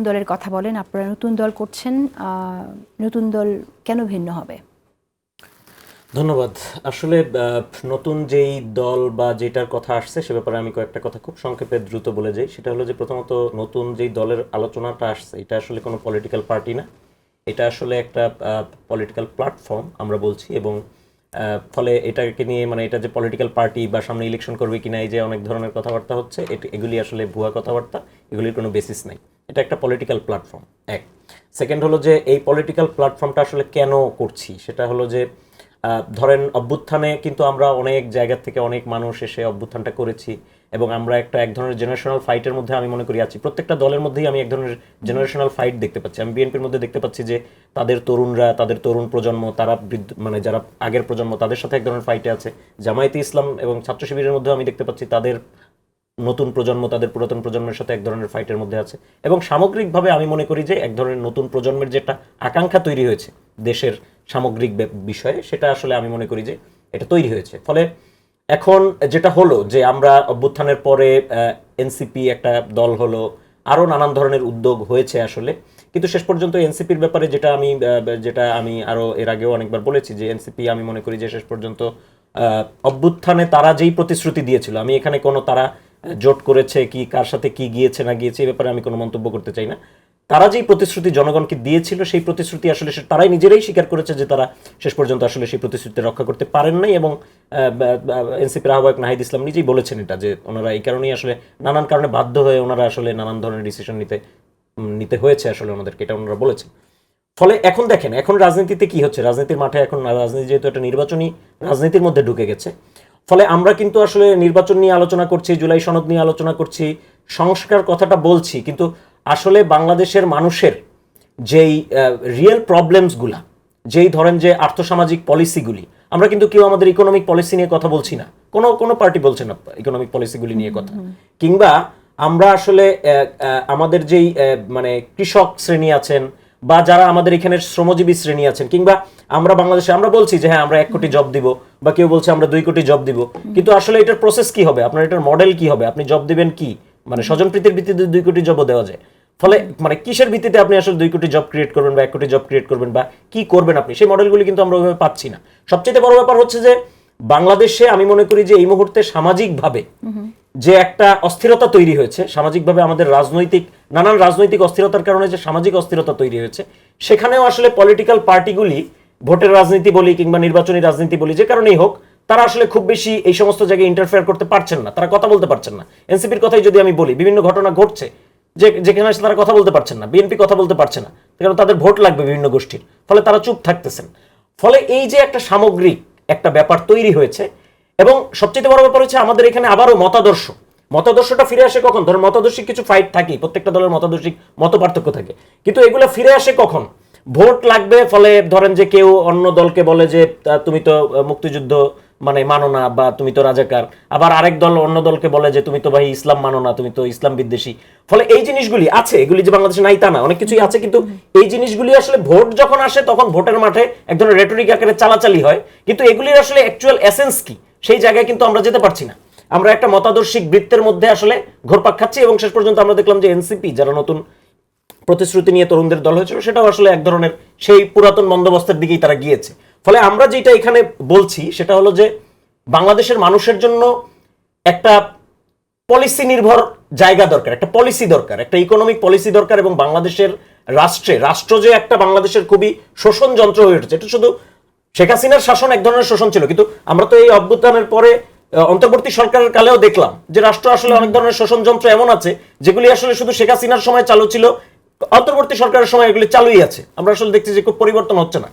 দলের কথা বলেন, আপনারা নতুন দল করছেন, নতুন দল কেন ভিন্ন হবে? ধন্যবাদ। আসলে নতুন যেই দল বা যেটার কথা আসছে সে ব্যাপারে আমি কয়েকটা কথা খুব সংক্ষেপে দ্রুত বলে যাই। সেটা হলো যে প্রথমত নতুন যেই দলের আলোচনাটা আসছে এটা আসলে কোনো পলিটিক্যাল পার্টি না, এটা আসলে একটা পলিটিক্যাল প্ল্যাটফর্ম আমরা বলছি। এবং ফলে এটাকে নিয়ে মানে এটা যে পলিটিক্যাল পার্টি বা সামনে ইলেকশন করবে কিনা এই যে অনেক ধরনের কথাবার্তা হচ্ছে, এগুলি আসলে ভুয়া কথাবার্তা, এগুলির কোনো বেসিস নাই। এটা একটা পলিটিক্যাল প্ল্যাটফর্ম। এক সেকেন্ড হলো যে এই পলিটিক্যাল প্ল্যাটফর্মটা আসলে কেন করছি, সেটা হলো যে ধরেন অভ্যুত্থানে কিন্তু আমরা অনেক জায়গা থেকে অনেক মানুষ এসে অভ্যুত্থানটা করেছি এবং আমরা এক ধরনের জেনারেশনাল ফাইটের মধ্যে আমি মনে করি আছি। প্রত্যেকটা দলের মধ্যেই আমি এক ধরনের জেনারেশনাল ফাইট দেখতে পাচ্ছি। আমি বিএনপির মধ্যে দেখতে পাচ্ছি যে তাদের তরুণরা, তাদের তরুণ প্রজন্ম, তারা মানে যারা আগের প্রজন্ম তাদের সাথে এক ধরনের ফাইটে আছে। জামায়াতে ইসলাম এবং ছাত্র শিবিরের মধ্যেও আমি দেখতে পাচ্ছি তাদের নতুন প্রজন্ম তাদের পুরাতন প্রজন্মের সাথে এক ধরনের ফাইটের মধ্যে আছে। এবং সামগ্রিকভাবে আমি মনে করি যে এক ধরনের নতুন প্রজন্মের যে একটা আকাঙ্ক্ষা তৈরি হয়েছে দেশের সামগ্রিক বিষয়ে, সেটা আসলে আমি মনে করি যে এটা তৈরি হয়েছে। ফলে এখন যেটা হলো যে আমরা অভ্যুত্থানের পরে এনসিপি একটা দল হলো, আরও নানান ধরনের উদ্যোগ হয়েছে আসলে, কিন্তু শেষ পর্যন্ত এনসিপির ব্যাপারে যেটা আমি আরও এর আগেও অনেকবার বলেছি যে এনসিপি আমি মনে করি যে শেষ পর্যন্ত অভ্যুত্থানে তারা যেই প্রতিশ্রুতি দিয়েছিল, আমি এখানে কোনো তারা জোট করেছে কি কার সাথে কি গিয়েছে না গিয়েছে এই ব্যাপারে আমি কোনো মন্তব্য করতে চাই না। তারা যেই প্রতিশ্রুতি জনগণকে দিয়েছিল সেই প্রতিশ্রুতি আসলে তারাই নিজেরাই স্বীকার করেছে যে তারা শেষ পর্যন্ত আসলে সেই প্রতিশ্রুতি রক্ষা করতে পারেন নাই। এবং এনসিপির আহ্বায়ক নাহিদ ইসলাম নিজেই বলেছেন এটা, যে ওনারা এই কারণেই আসলে নানান কারণে বাধ্য হয়ে ওনারা আসলে নানান ধরনের ডিসিশন নিতে হয়েছে আসলে ওনাদেরকে, এটা ওনারা বলেছেন। ফলে এখন দেখেন এখন রাজনীতিতে কি হচ্ছে, রাজনীতির মাঠে এখন রাজনীতি যেহেতু একটা নির্বাচনী রাজনীতির মধ্যে ঢুকে গেছে, ফলে আমরা কিন্তু আসলে নির্বাচন নিয়ে আলোচনা করছি, জুলাই সনদ নিয়ে আলোচনা করছি, সংস্কার কথাটা বলছি, কিন্তু আসলে বাংলাদেশের মানুষের যেই রিয়েল প্রবলেমসগুলা, যেই ধরেন যে আর্থসামাজিক পলিসিগুলি, আমরা কিন্তু কেউ আমাদের ইকোনমিক পলিসি নিয়ে কথা বলছি না, কোনো পার্টি বলছে না ইকোনমিক পলিসিগুলি নিয়ে কথা। কিংবা আমরা আসলে আমাদের যেই মানে কৃষক শ্রেণী আছেন বা যারা আমাদের এখানে শ্রমজীবী শ্রেণী আছেন, কিংবা আমরা বাংলাদেশে আমরা বলছি যে হ্যাঁ আমরা 1 কোটি জব দিব, বা কেউ বলছে আমরা 2 কোটি জব দিব, কিন্তু আসলে এটার প্রসেস কি হবে, আপনার এটার মডেল কি হবে, আপনি জব দিবেন কি, মানে স্বজনপ্রীতির ভিত্তিতে 2 কোটি জবও দেওয়া যায়। ফলে মানে কিসের ভিত্তিতে আপনি আসলে 2 কোটি জব ক্রিয়েট করবেন বা 1 কোটি জব ক্রিয়েট করবেন বা কি করবেন আপনি, সেই মডেলগুলি কিন্তু আমরা ওইভাবে পাচ্ছি না। সবচেয়ে বড় ব্যাপার হচ্ছে যে বাংলাদেশে আমি মনে করি যে এই মুহূর্তে সামাজিকভাবে যে একটা অস্থিরতা তৈরি হয়েছে, সামাজিকভাবে আমাদের নানান রাজনৈতিক অস্থিরতার কারণে যে সামাজিক অস্থিরতা তৈরি হয়েছে, সেখানেও আসলে পলিটিক্যাল পার্টিগুলি ভোটের রাজনীতি বলি কিংবা নির্বাচনী রাজনীতি বলি, যে কারণেই হোক, তারা আসলে খুব বেশি এই সমস্ত জায়গায় ইন্টারফেয়ার করতে পারছেন না, তারা কথা বলতে পারছেন না। এনসিপির কথাই যদি আমি বলি, বিভিন্ন ঘটনা ঘটছে যেখানে তারা কথা বলতে পারছেন না, বিএনপি কথা বলতে পারছে না, কারণ তাদের ভোট লাগবে বিভিন্ন গোষ্ঠীর, ফলে তারা চুপ থাকতেছেন। ফলে এই যে একটা সামগ্রিক একটা ব্যাপার তৈরি হয়েছে, এবং সবচেয়ে বড় ব্যাপার হচ্ছে আমাদের এখানে আবারও মতাদর্শটা ফিরে আসে কখন, ধরেন মতাদর্শিক কিছু ফাইট থাকে, প্রত্যেকটা দলের মতাদর্শিক মত পার্থক্য থাকে, কিন্তু এগুলো ফিরে আসে কখন, ভোট লাগবে। ফলে ধরেন যে কেউ অন্য দলকে বলে যে তুমি তো মুক্তিযুদ্ধ মানে মানো না বা তুমি তো রাজাকার, আবার আরেক দল অন্য দলকে বলে যে তুমি তো ভাই ইসলাম মানো না, তুমি তো ইসলাম বিদ্বেষী। ফলে এই জিনিসগুলি আছে, এগুলি যে বাংলাদেশে নাই তা না, অনেক কিছুই আছে, কিন্তু এই জিনিসগুলি আসলে ভোট যখন আসে তখন ভোটের মাঠে এক ধরনের রেটরিক আকারে চালাচালি হয়, কিন্তু এগুলির আসলে অ্যাকচুয়াল এসেন্স কি সেই জায়গায় কিন্তু আমরা যেতে পারছি না। আমরা একটা মতাদর্শিক বৃত্তের মধ্যে আসলে ঘোরপাক খাচ্ছি, এবং শেষ পর্যন্ত আমরা দেখলাম যে এনসিপি যারা নতুন প্রতিশ্রুতি নিয়ে তরুণদের দল হয়েছিল, সেটাও আসলে এক ধরনের সেই পুরাতন বন্দোবস্তের দিকেই তারা গিয়েছে। ফলে আমরা যেটা এখানে বলছি সেটা হলো যে বাংলাদেশের মানুষের জন্য একটা পলিসি নির্ভর জায়গা দরকার, একটা পলিসি দরকার, একটা ইকোনমিক পলিসি দরকার, এবং বাংলাদেশের রাষ্ট্র যে একটা বাংলাদেশের খুবই শোষণ যন্ত্র হয়ে উঠেছে, এটা শুধু শেখ হাসিনার শাসন এক ধরনের শোষণ ছিল, কিন্তু আমরা তো এই অভ্যুত্থানের পরে অন্তর্বর্তী সরকারের কালেও দেখলাম যে রাষ্ট্র আসলে অনেক ধরনের শোষণ যন্ত্র এমন আছে যেগুলি আসলে শুধু শেখ হাসিনার সময় চালু ছিল, অন্তর্বর্তী সরকারের সময় এগুলি চালুই আছে। আমরা আসলে দেখছি যে খুব পরিবর্তন হচ্ছে না।